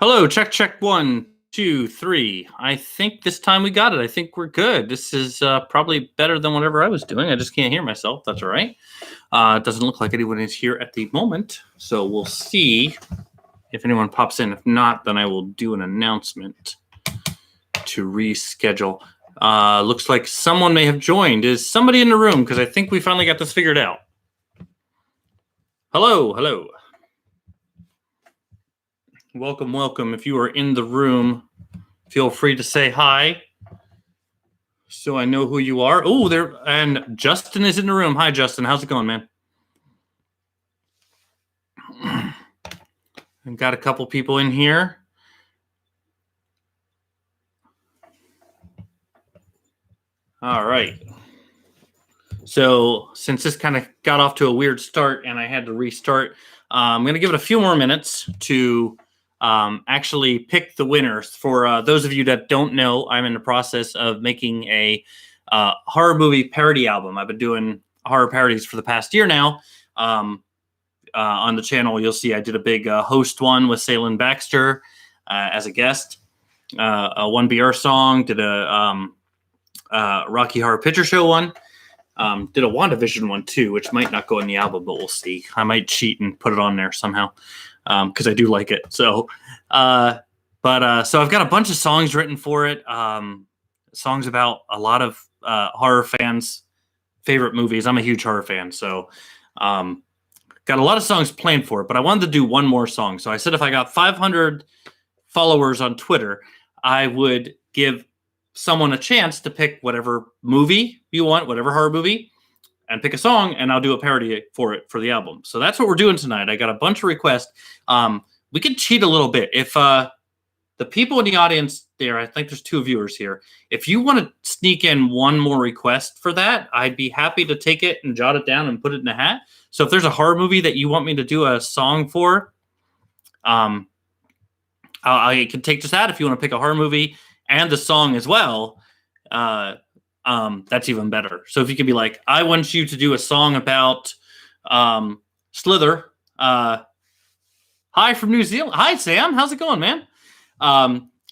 Hello, check, 1, 2, 3. I think this time we got it. I think we're good. This is probably better than whatever I was doing. I just can't hear myself. That's all right. It doesn't look like anyone is here at the moment. So we'll see if anyone pops in. If not, then I will do an announcement to reschedule. Looks like someone may have joined. Is somebody in the room? Because I think we finally got this figured out. Hello. Welcome. If you are in the room, feel free to say hi so I know who you are. Oh, there, and Justin is in the room. Hi, Justin. How's it going, man? I've got a couple people in here. All right. So since this kind of got off to a weird start and I had to restart, I'm going to give it a few more minutes to actually pick the winners. For those of you that don't know, I'm in the process of making a horror movie parody album. I've been doing horror parodies for the past year now. On the channel, you'll see I did a big host one with Salen Baxter as a guest. A 1BR song, did a Rocky Horror Picture Show one. Did a WandaVision one too, which might not go in the album, but we'll see. I might cheat and put it on there somehow because I do like it. So I've got a bunch of songs written for it. Songs about a lot of horror fans' favorite movies. I'm a huge horror fan, so got a lot of songs planned for it. But I wanted to do one more song. So I said if I got 500 followers on Twitter, I would give someone a chance to pick whatever movie you want, whatever horror movie, and pick a song, and I'll do a parody for it for the album. So that's what we're doing tonight. I got a bunch of requests. We could cheat a little bit. If the people in the audience there, I think there's 2 viewers here. If you want to sneak in one more request for that, I'd be happy to take it and jot it down and put it in a hat. So if there's a horror movie that you want me to do a song for, I can take just that. If you want to pick a horror movie and the song as well, that's even better. So if you could be like, I want you to do a song about Slither. Hi from New Zealand. Hi, Sam. How's it going, man?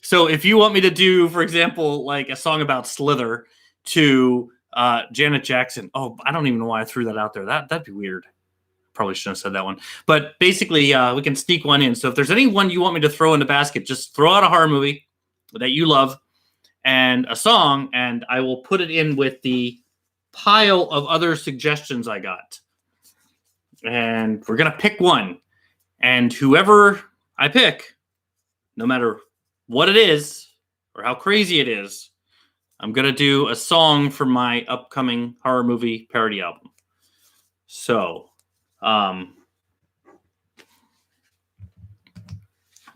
So if you want me to do, for example, like a song about Slither to Janet Jackson. Oh, I don't even know why I threw that out there. That'd be weird. Probably shouldn't have said that one. But basically, we can sneak one in. So if there's anyone you want me to throw in the basket, just throw out a horror movie that you love and a song, and I will put it in with the pile of other suggestions I got. And we're going to pick one. And whoever I pick, no matter what it is or how crazy it is, I'm going to do a song for my upcoming horror movie parody album. So,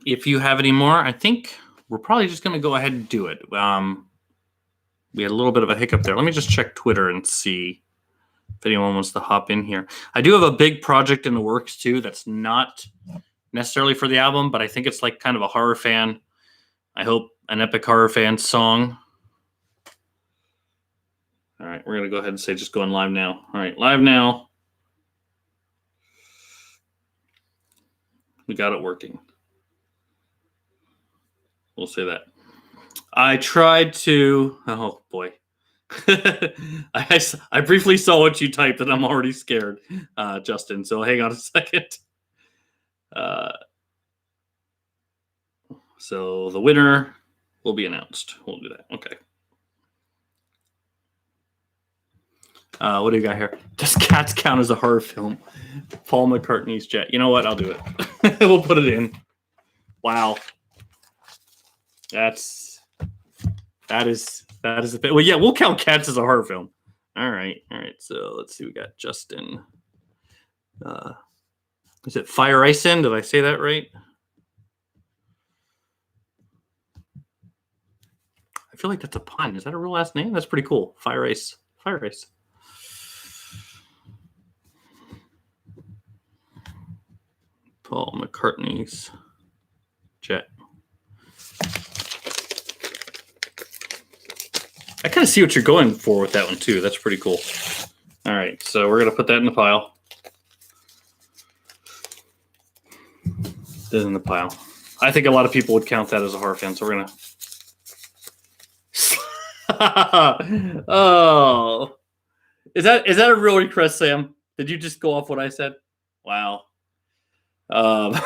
if you have any more, I think we're probably just going to go ahead and do it. We had a little bit of a hiccup there. Let me just check Twitter and see if anyone wants to hop in here. I do have a big project in the works too that's not necessarily for the album, but I think it's like kind of a horror fan. I hope an epic horror fan song. All right, we're going to go ahead and say just going live now. All right, live now. We got it working. We'll say that. I tried to. Oh boy, I briefly saw what you typed, and I'm already scared, Justin. So hang on a second. So the winner will be announced. We'll do that. Okay. What do you got here? Does Cats count as a horror film? Paul McCartney's Jet. You know what? I'll do it. We'll put it in. Wow. That is a bit. Well, yeah, we'll count Cats as a horror film. All right. So let's see. We got Justin. Is it Fire Ice In? Did I say that right? I feel like that's a pun. Is that a real last name? That's pretty cool. Fire Ice. Paul McCartney's Jet. I kind of see what you're going for with that one too. That's pretty cool. All right, so we're going to put that in the pile. This is in the pile. I think a lot of people would count that as a horror fan, so we're gonna. Oh, is that a real request, Sam? Did you just go off what I said? Wow. Oh,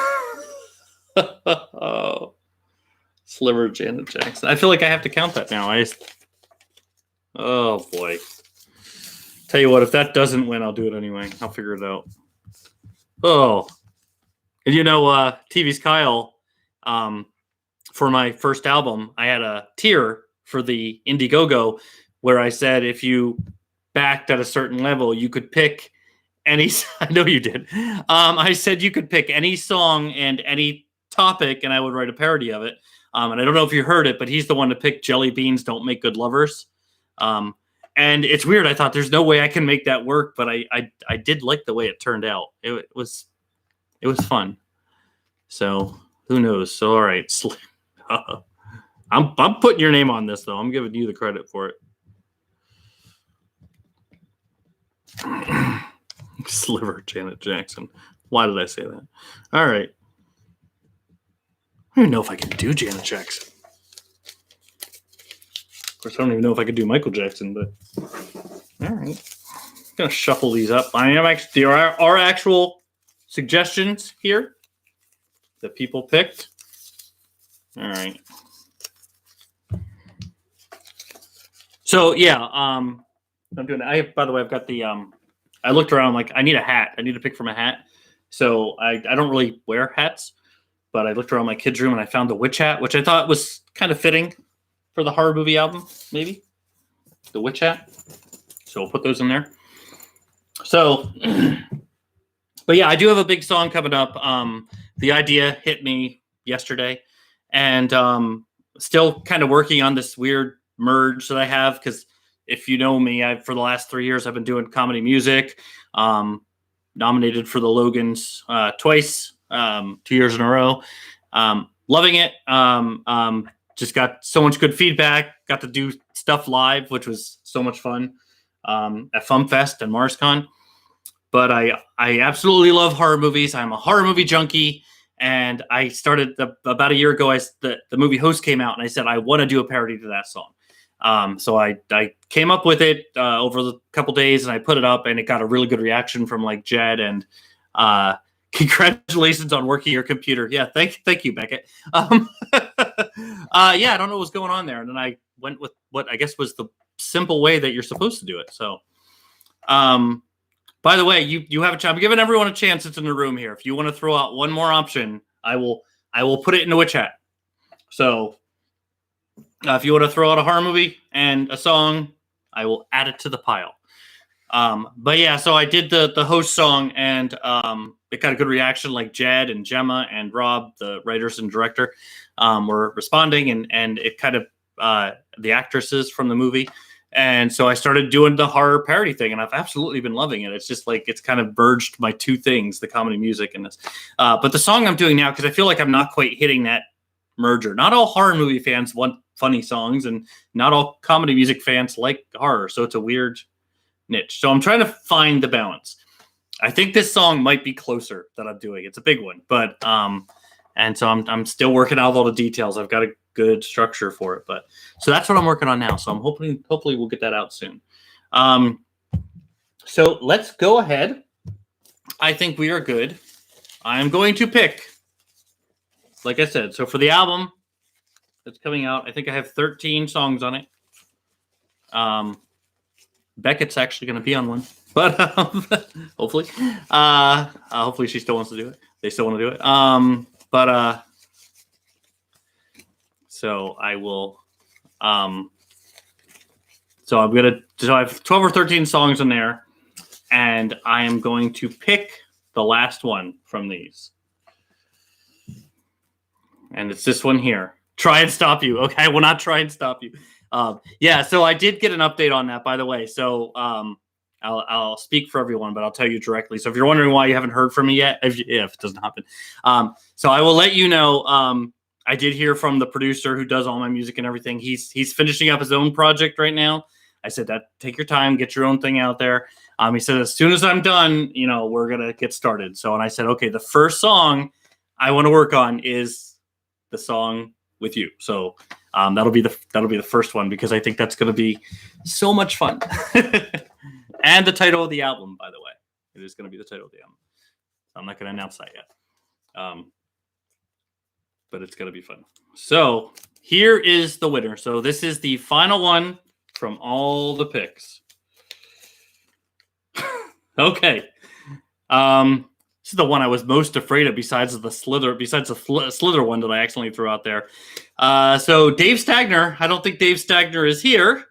Sliver Janet Jackson. I feel like I have to count that now. Oh boy. Tell you what, if that doesn't win, I'll do it anyway. I'll figure it out. Oh, and TV's Kyle. For my first album, I had a tier for the Indiegogo where I said if you backed at a certain level, you could pick any. I know you did. I said you could pick any song and any topic, and I would write a parody of it. And I don't know if you heard it, but he's the one to pick Jelly Beans Don't Make Good Lovers. And it's weird. I thought there's no way I can make that work, but I did like the way it turned out. It was fun. So who knows? So all right, I'm putting your name on this though. I'm giving you the credit for it. Sliver Janet Jackson. Why did I say that? All right. I don't even know if I can do Janet Jackson. Of course, I don't even know if I could do Michael Jackson, but all right. I'm gonna shuffle these up. I am actually there are actual suggestions here that people picked. All right. So yeah, I'm doing that. By the way, I've got the I looked around like I need a hat. I need to pick from a hat. So I don't really wear hats, but I looked around my kids' room and I found the witch hat, which I thought was kind of fitting for the horror movie album, maybe. The witch hat. So we'll put those in there. So but yeah, I do have a big song coming up. The idea hit me yesterday, and still kind of working on this weird merge that I have, because if you know me, for the last 3 years I've been doing comedy music. Nominated for the Logans twice, 2 years in a row. Loving it. Just got so much good feedback. Got to do stuff live, which was so much fun at FumFest and MarsCon. But I absolutely love horror movies. I'm a horror movie junkie. And I started about a year ago. The movie Host came out, and I said I want to do a parody to that song. So I came up with it over the couple days, and I put it up, and it got a really good reaction from like Jed, and congratulations on working your computer. Yeah, thank you, Beckett. Yeah, I don't know what's going on there, and then I went with what I guess was the simple way that you're supposed to do it. So, by the way, you have a chance. I'm giving everyone a chance that's in the room here. If you want to throw out one more option, I will put it in the chat. So. If you want to throw out a horror movie and a song, I will add it to the pile. But yeah, so I did the Host song, and it got a good reaction. Like Jed and Gemma and Rob, the writers and director, were responding, and it kind of the actresses from the movie. And so I started doing the horror parody thing, and I've absolutely been loving it. It's just like it's kind of merged my two things, the comedy music and this. But the song I'm doing now, because I feel like I'm not quite hitting that merger. Not all horror movie fans want funny songs, and not all comedy music fans like horror, so it's a weird niche. So I'm trying to find the balance. I think this song might be closer that I'm doing. It's a big one, but and so I'm still working out all the details. I've got a good structure for it, but so that's what I'm working on now. So I'm hopefully we'll get that out soon. So let's go ahead. I think we are good. I'm going to pick, like I said, so for the album that's coming out, I think I have 13 songs on it. Beckett's actually going to be on one, but hopefully, hopefully she still wants to do it. They still want to do it. So I will. So I have 12 or 13 songs in there, and I am going to pick the last one from these, and it's this one here. Try and stop you. Okay, I will not try and stop you. Yeah, so I did get an update on that, by the way. So I'll speak for everyone, but I'll tell you directly. So if you're wondering why you haven't heard from me yet, if it doesn't happen, so I will let you know. I did hear from the producer who does all my music and everything. He's finishing up his own project right now. I said that take your time, get your own thing out there. He said as soon as I'm done, we're gonna get started. So and I said, okay, the first song I want to work on is the song with you. So that'll be the first one, because I think that's going to be so much fun. And the title of the album, by the way, it is going to be the title of the album. I'm not going to announce that yet, but it's going to be fun. So here is the winner. So this is the final one from all the picks. Okay. This is the one I was most afraid of, besides the Slither one that I accidentally threw out there. So Dave Stagner, I don't think Dave Stagner is here.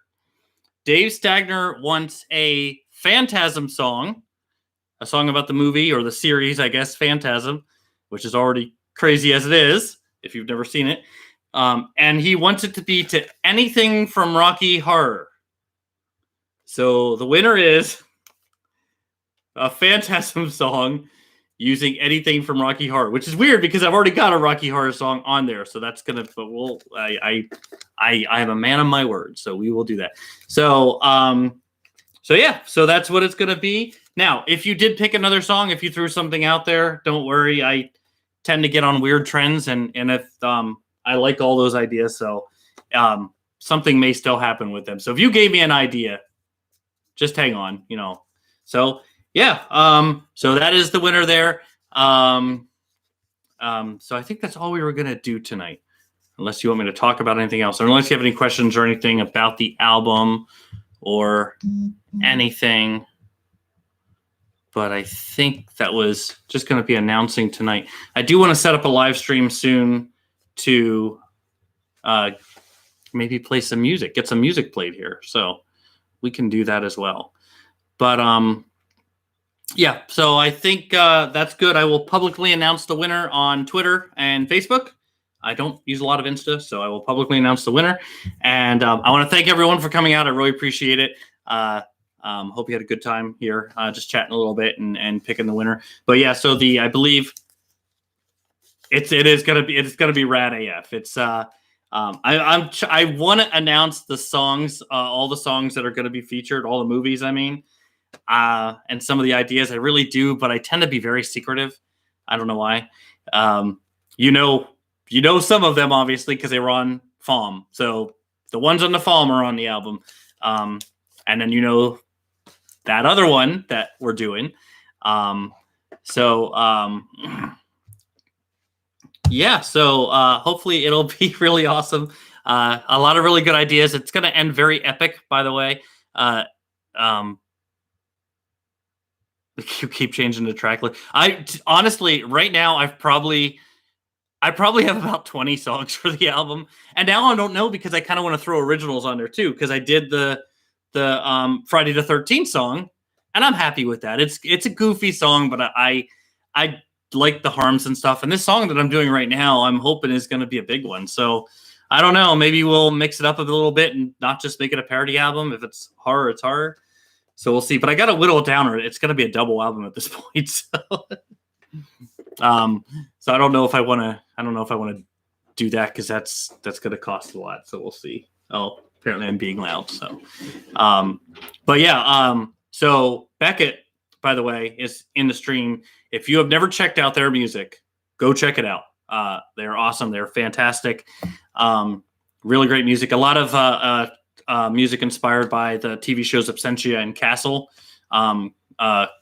Dave Stagner wants a Phantasm song, a song about the movie or the series, I guess, Phantasm, which is already crazy as it is, if you've never seen it. And he wants it to be to anything from Rocky Horror. So the winner is a Phantasm song using anything from Rocky Horror, which is weird because I've already got a Rocky Horror song on there. So that's gonna, but I am a man of my word, so we will do that. So yeah, so that's what it's gonna be. Now, if you did pick another song, if you threw something out there, don't worry. I tend to get on weird trends, and if I like all those ideas, so something may still happen with them. So if you gave me an idea, just hang on, So yeah, so that is the winner there. So I think that's all we were gonna do tonight, unless you want me to talk about anything else, or unless you have any questions or anything about the album or anything. But I think that was just going to be announcing tonight. I do want to set up a live stream soon to maybe play some music, get some music played here. So we can do that as well. But yeah, so I think that's good. I will publicly announce the winner on Twitter and Facebook. I don't use a lot of Insta, so I will publicly announce the winner. And I want to thank everyone for coming out. I really appreciate it. Hope you had a good time here, just chatting a little bit and picking the winner. But yeah, so I believe it's gonna be rad AF. It's I want to announce the songs, all the songs that are going to be featured, all the movies. I mean, and some of the ideas I really do, but I tend to be very secretive. I don't know why. You know some of them obviously because they were on FALM. So the ones on the FALM are on the album, and then that other one that we're doing. Yeah, so hopefully it'll be really awesome. A lot of really good ideas. It's going to end very epic, by the way. You keep changing the track list. Honestly, right now, I probably have about 20 songs for the album. And now I don't know, because I kind of want to throw originals on there too, because I did the Friday the 13th song, and I'm happy with that. It's a goofy song, but I like the harms and stuff. And this song that I'm doing right now, I'm hoping is going to be a big one. So I don't know, maybe we'll mix it up a little bit and not just make it a parody album. If it's horror, it's horror. So we'll see. But I got to whittle it down, or it's going to be a double album at this point. So, so I don't know if I want to do that, because that's going to cost a lot. So we'll see. Oh, apparently I'm being loud. So, but yeah. So Beckett, by the way, is in the stream. If you have never checked out their music, go check it out. They're awesome. They're fantastic. Really great music. A lot of music inspired by the TV shows Absentia and Castle.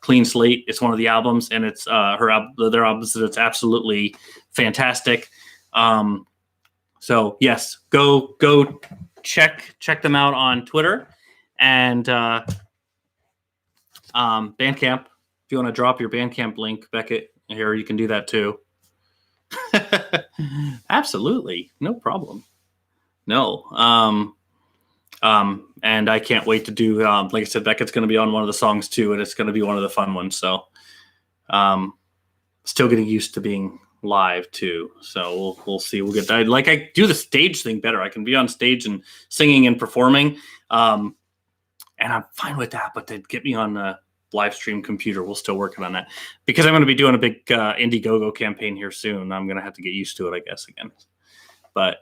Clean Slate is one of the albums, and it's their albums. It's absolutely fantastic. So yes, go check them out on Twitter and Bandcamp. If you want to drop your Bandcamp link, Beckett, here, you can do that too. Absolutely, no problem. No. And I can't wait to do, like I said, Beckett's going to be on one of the songs too, and it's going to be one of the fun ones. So, still getting used to being live too. So we'll see. We'll get, I do the stage thing better. I can be on stage and singing and performing. And I'm fine with that, but to get me on the live stream computer, we're still working on that, because I'm going to be doing a big Indiegogo campaign here soon. I'm going to have to get used to it, I guess, again. But,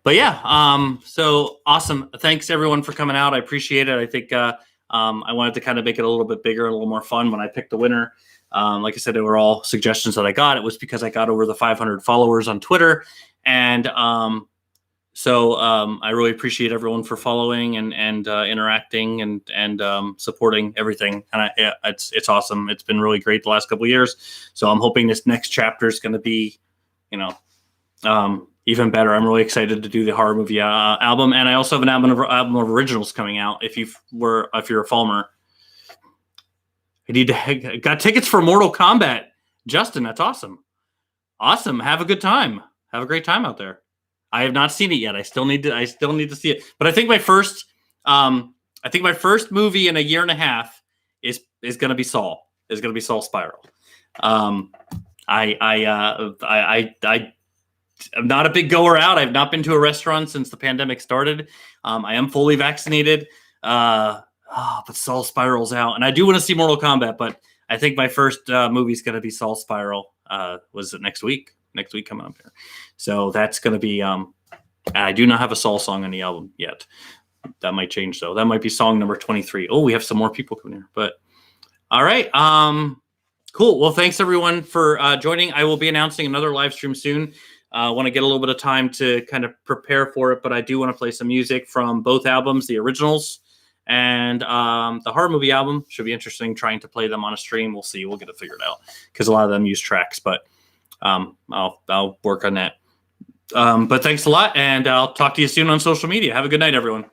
but yeah, so awesome. Thanks everyone for coming out. I appreciate it. I think I wanted to kind of make it a little bit bigger, a little more fun when I picked the winner. Like I said, they were all suggestions that I got. It was because I got over the 500 followers on Twitter. And so I really appreciate everyone for following and interacting and supporting everything. And it's awesome. It's been really great the last couple of years. So I'm hoping this next chapter is going to be, even better. I'm really excited to do the horror movie album, and I also have an album of originals coming out. If you're a Falmer, I got tickets for Mortal Kombat. Justin, that's awesome. Awesome. Have a good time. Have a great time out there. I have not seen it yet. I still need to see it. But I think my first movie in a year and a half is going to be Saul. Is going to be Saul Spiral. I'm not a big goer out. I've not been to a restaurant since the pandemic started. I am fully vaccinated. But Saul Spiral's out, and I do want to see Mortal Kombat. But I think my first movie is going to be Saul Spiral. Was it next week? Next week coming up here. So that's going to be. I do not have a Saul song on the album yet. That might change though. That might be song number 23. Oh, we have some more people coming here. But all right. Cool. Well, thanks everyone for joining. I will be announcing another live stream soon. I want to get a little bit of time to kind of prepare for it, but I do want to play some music from both albums, the originals and the horror movie album. Should be interesting trying to play them on a stream. We'll see. We'll get it figured out because a lot of them use tracks, but I'll work on that. But thanks a lot, and I'll talk to you soon on social media. Have a good night, everyone.